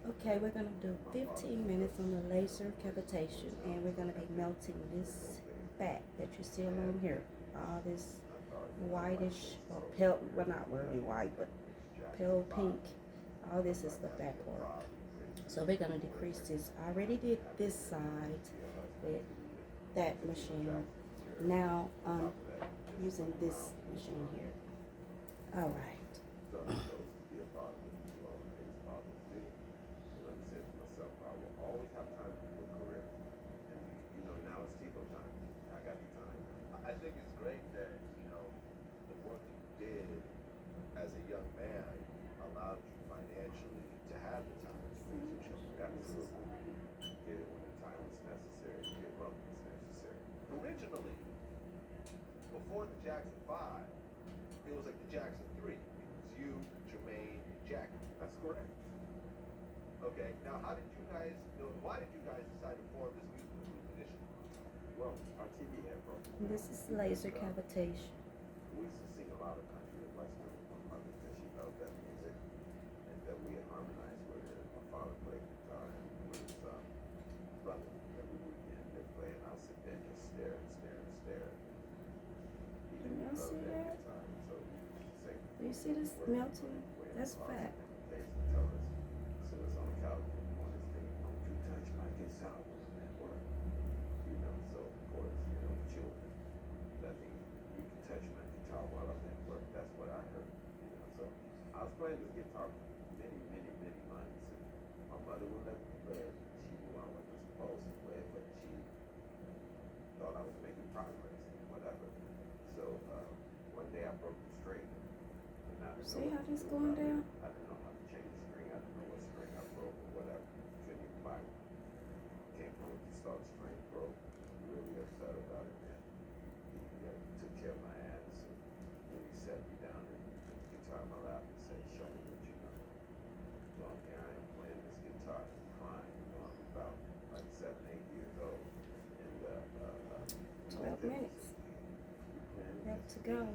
Okay, we're gonna do 15 minutes on the laser cavitation, and we're gonna be melting this fat that you see along here. All this whitish or pale, well, not really white, but pale pink. All this is the fat part. So we're gonna decrease this. I already did this side with that machine. Now I'm using this machine here. All right. This is laser cavitation. Can y'all see that? Do you see this melting? That's fat. See how this going down? Minutes. Left to go.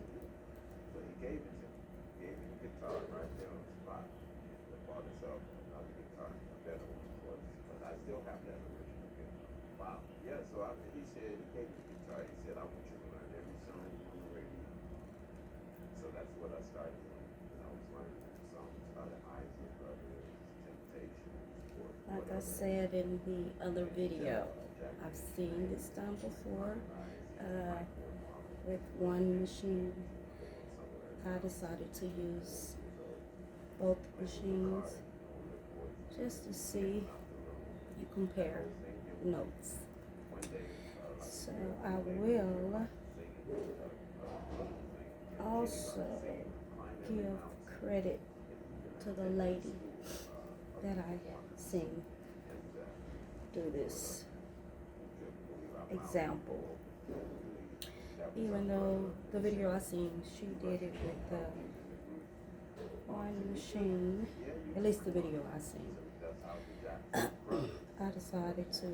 Like I said in the other video, I've seen this done before with one machine. I decided to use both machines just to see you compare notes. So I will also give credit to the lady that I seen do this example. Even though the video I seen, she did it with one machine, at least the video I seen. I decided to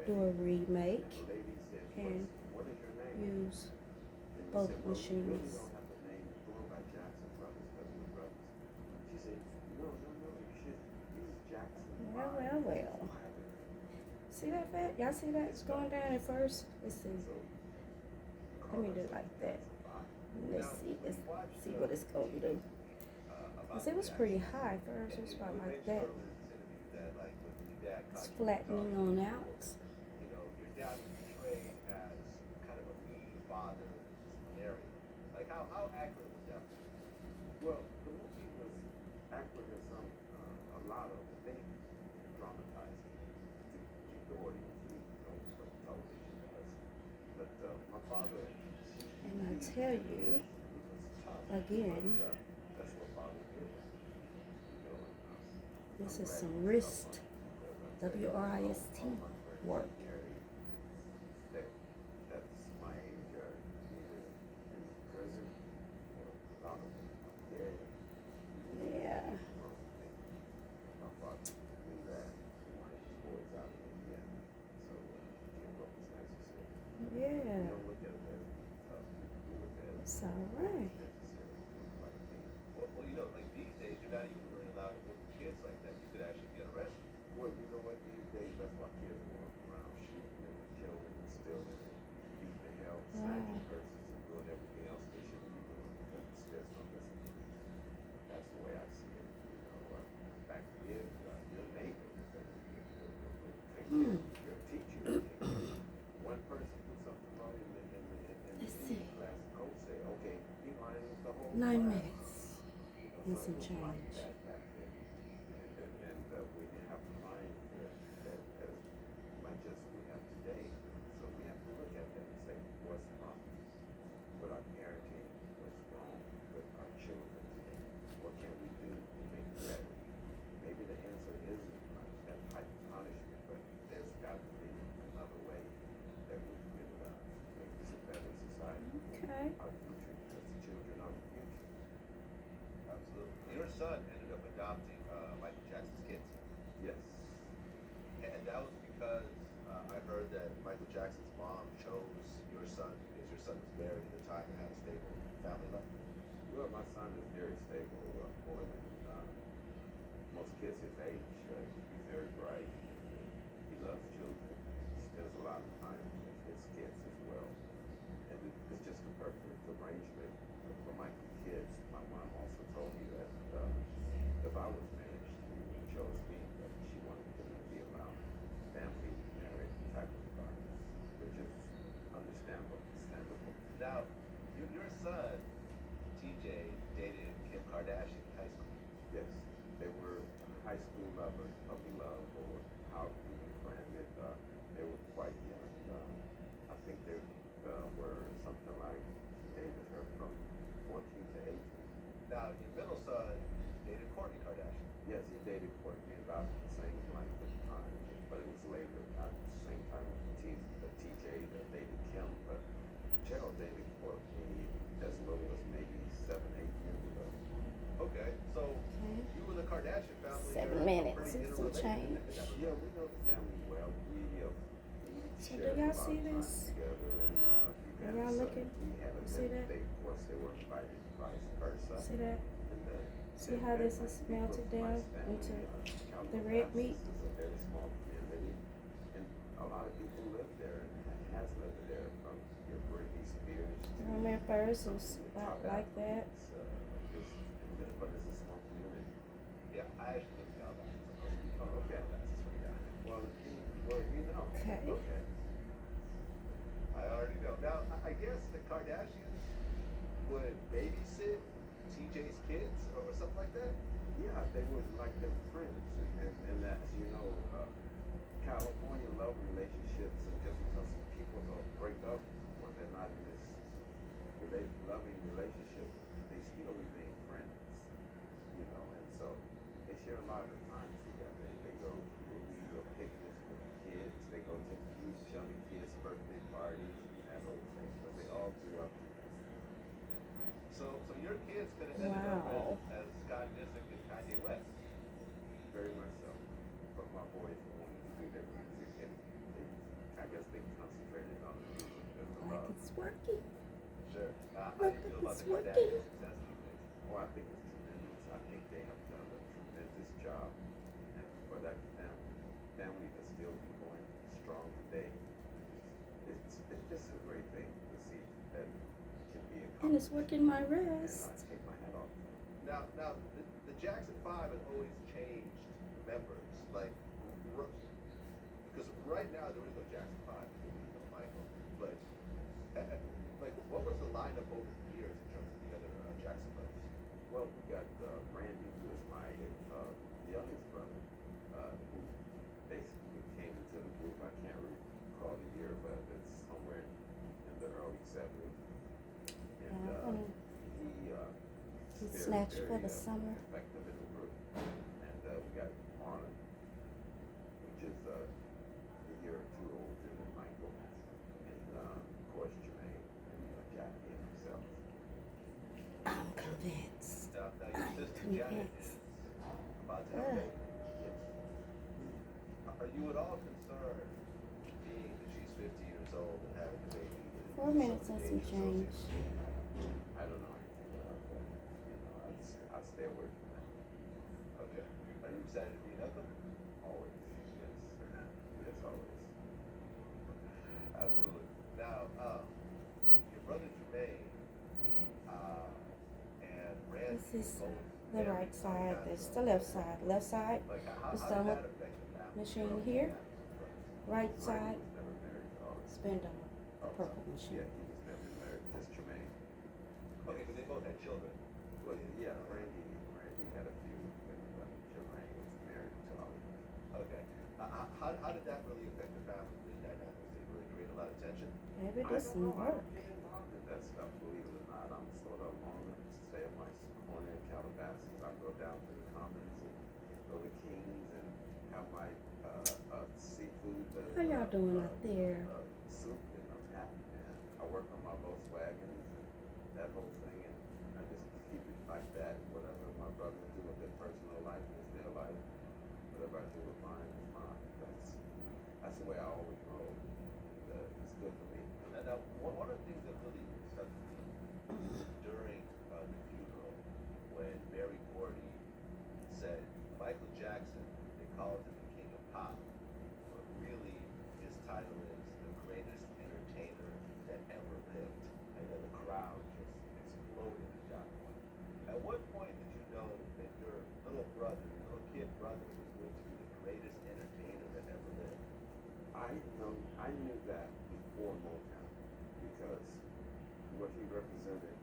do a remake and use both machines. Well. See that fat? Y'all see that? It's going down at first. Let's see. Let me do it like that. Let's see what it's going to do. Because it was pretty high first. It was about like that. It's flattening on out. And I tell you, again, this is some wrist, W-R-I-S-T work. Yeah. Yeah. It's all right. kids like that, you could actually get arrested. Well, you know what? These days, that's why kids walk around shooting and killing and stealing and beating the hell, snatching purses and doing everything else they shouldn't be doing because the scares don't listen to you. That's the way I see it. You know, back then, your neighbor, your teacher, one person do something wrong in Let's the see. class, the coach say, okay, he minus the whole 9 class. minutes and some change. And we didn't have minds that as much as we have today. So we have to look at that and say, what's wrong with our parenting? What's wrong with our children today? What can we do to make it better? Maybe the answer isn't that type of punishment, but there's got to be another way that we can make this a better society. Okay. Our future, because the children are the future. Absolutely. Your son ended up adopting Michael Jackson's kids. Yes. And that was because I heard that Michael Jackson's mom chose your son because your son was married at the time and had a stable family life. Well, my son is very stable, more than most kids his age. He's very bright. He loves children. He spends a lot of time with his kids as well. And it's just a perfect arrangement for my kids. My mom also told me that if I was married, she chose me, but she wanted them to be around family, married type of environments, which is understandable. Now, your son, TJ, dated Kim Kardashian in high school. Yes, they were high school lovers, puppy love, or how you can brand it. They were quite young. I think they were something like dated her from 14 to 18. Now, your middle son dated Kourtney Kardashian. Yes, he dated Courtney about the same length of time, but it was later, at the same time the TJ that dated Kim. But Gerald dated Courtney as little as maybe 7, 8 years ago. Okay, so you and the Kardashian family 7 are minutes pretty and some interrelated. change. Yeah, we know the family well. So do y'all see this? Are y'all looking? See that? They, of course, they were invited vice versa. See that? And See how this is melted down into the red meat? It's a very small community, and a lot of people live there and has lived there from your Britney Spears to I remember first it was about like that. But it's a small community. Yeah, I actually lived in Alabama. Oh, okay. Well, you know. Okay. Okay. I already know. Now, I guess the Kardashians would babysit TJ's kids or something like that? Yeah, they were like their friends, and as you know, California love relationships, and just because people don't break up when they're not in this loving relationship, they still remain friends, you know, and so they share a lot of time together. They go to movies or picnics with the kids. They go to huge chummy kids' birthday parties and those things, but they all grew up together. So your kids could have ended Wow. up as Scott Disick and Kanye West. Very much so. But my boys wanted to do their music, and I guess they concentrated on the music as Like well. it's working. Sure. How do Look, you feel about it's the working. Kardashian success these days? Oh, I think it's tremendous. I think they have done a tremendous job, and for that family to still be going strong today, it's just a great thing to see that can be accomplished. And it's working my And I wrist. take my hat off. Now, the Jackson 5 has always changed members. Like, because right now there is no Jackson 5, there is no Michael. But, like, what was the lineup over the years in terms of the other Jackson brothers? Well, we got Randy, who is my youngest brother, who basically came into the group. I can't recall the year, but it's somewhere in the early 70s. And He very, snatched for very, the summer. effective in the group. And we got Marlon, which is a year or two older than Michael, and of course Jermaine and Jackie and himself. I'm convinced. Now your sister Janet is about to have a baby. Yes. Are you at all concerned, being that she's 50 years old and having a baby? 4 minutes and some change. I don't know anything about that. You know, I stay away from that. Okay. excited to meet Uncle? Always, yes. Yes, always. Absolutely. Now, your brother Jermaine and Randy This is both the married right side. young This is guys. the left side. Left side Like, how is did the that affect the family? machine here. Right Randy side was never married at all. spin on the purple Yeah, machine. he was never married, just Jermaine. Okay, but they both had children. Well, yeah, Randy had a few, but Jermaine was married to all. Okay. How did that really affect the family dynamics? Did it really create a lot of tension? Maybe I this don't will know. I work. don't get involved in that stuff, believe it or not. I'm sort of on the stay at my corner in Calabasas. I go down to the Commons and go to Kings and have my seafood. How y'all doing out there? Soup, and I'm happy, man. I work on my Volkswagens and that whole thing, and I just keep it like that. Whatever my brothers do with their personal life is their life. Whatever I do with mine is mine. That's the way I always roll. It's good for me. Now, one of the things that really stuck with me during the funeral, when Mary Gordy said Michael Jackson, they called him the King of Pop, but really his title is the greatest entertainer that ever lived. And then the crowd just exploded at that point. At what point did you know that your little brother, your little kid brother, was going to be the greatest entertainer that ever lived? I knew that before Motown because what he represented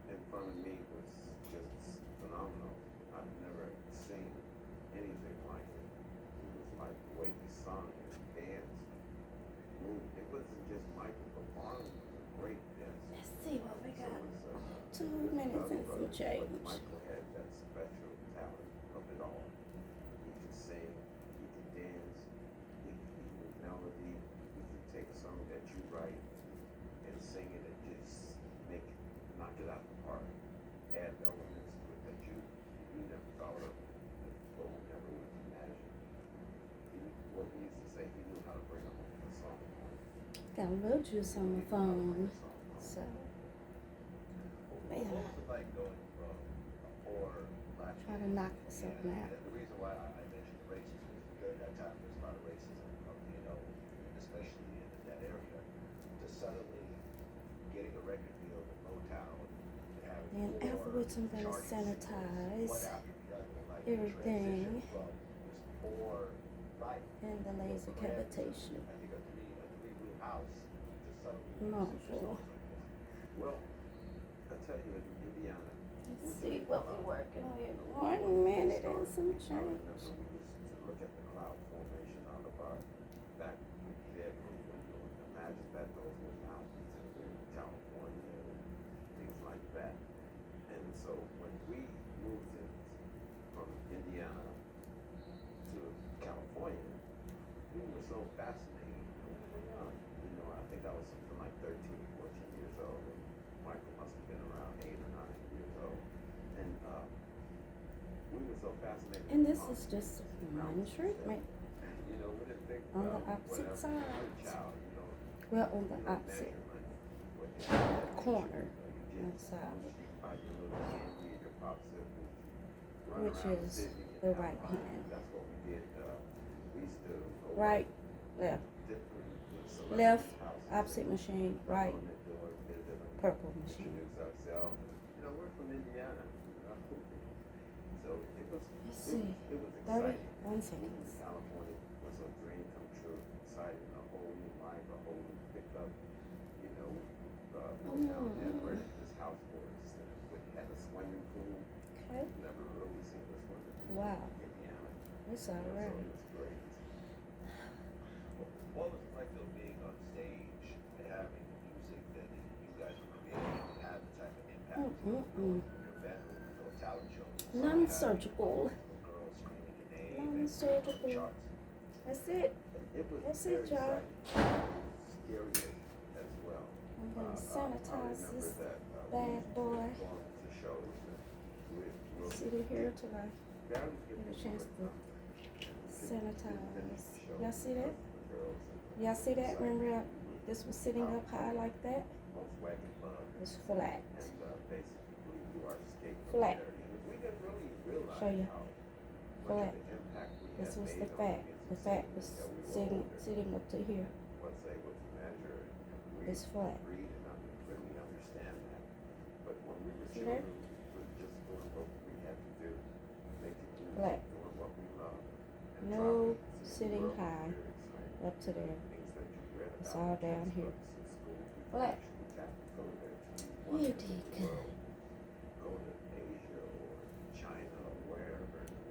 in front of me was just phenomenal. I've never seen anything like it. It was like the way he sung and danced, moved. It wasn't just Michael, but Barnum was a great dancer. Let's see what we got. So 2 minutes and some but change. Michael had that special talent of it all. He could sing, he could dance, he could melody, he could take a song that you write and sing it and just knock it out the park. Add elements to it that you never thought of, or never would imagine. What he used to say, he knew how to bring a song home. Got a little juice on my phone. So, What was it like going from a poor black try to knock this up now. And the reason why I mentioned the racism is during that time there's a lot of racism, especially in that area. To suddenly getting a record deal with Motown and having Then four afterwards I'm gonna charting singles, sanitize one after the other, like everything transition from this poor life in the laser cavitation. I think a three-room house to suddenly Mouthful. Well, I tell you, in Indiana, Let's see what we're working with. 1 minute and some I change. remember we used to look at the cloud formation out of our back bedroom window and imagine that those were mountains in California and things like that. And so when we moved from Indiana to California, we were so fascinated when we were young. I think I was something like 13, 14 years old. And Michael must have been around 8 or 9 years old. And we were so fascinated. And this is just one treatment We didn't think on the about opposite whatever side. child, Well, on the opposite corner inside, which is the right hand. That's what we did. We used to go Right, left, different left, houses, opposite machine, right, knock on their door, visit them, purple machine. introduce ourselves. We're from Indiana. So it was. Let's see, It was exciting. 31 seconds. California was a dream come true. Exciting, a whole new life, a whole new pickup. Motown had rented this house for us. It had a swimming pool. Okay, Never really seen a swimming pool wow, in Indiana. it's So alright. it was great. What was it like though being on stage and having the music that you guys were creating and have the type of impact on your bedroom, talent shows? Non-surgical. Girls screaming your name and Non-surgical. charts. That's it. It was That's very it, y'all. exciting. Scary as well. I'm gonna I sanitize remember this that, bad boy. going to shows and we'll Sit it here till I barely get a people chance would to come and sanitize. finish the show. Y'all see that? The girls and Y'all see that? Remember this was sitting up high like that? Volkswagen Bug. It's flat. And basically you are escaping Flat. there. We didn't really realize Show you. how flat. the impact we This have was made the on fat. inner The fat city was that we were sitting up to here. was able to measure and It's flat. read and really understand that. But when we were See there? children, we were just doing what we had to do, making music, Flat. doing what we loved. And No dropping into the sitting world high where it's like up to there. things that you read It's about all in down here. textbooks in school, we Flat. actually got to go there to You wonder did the good. world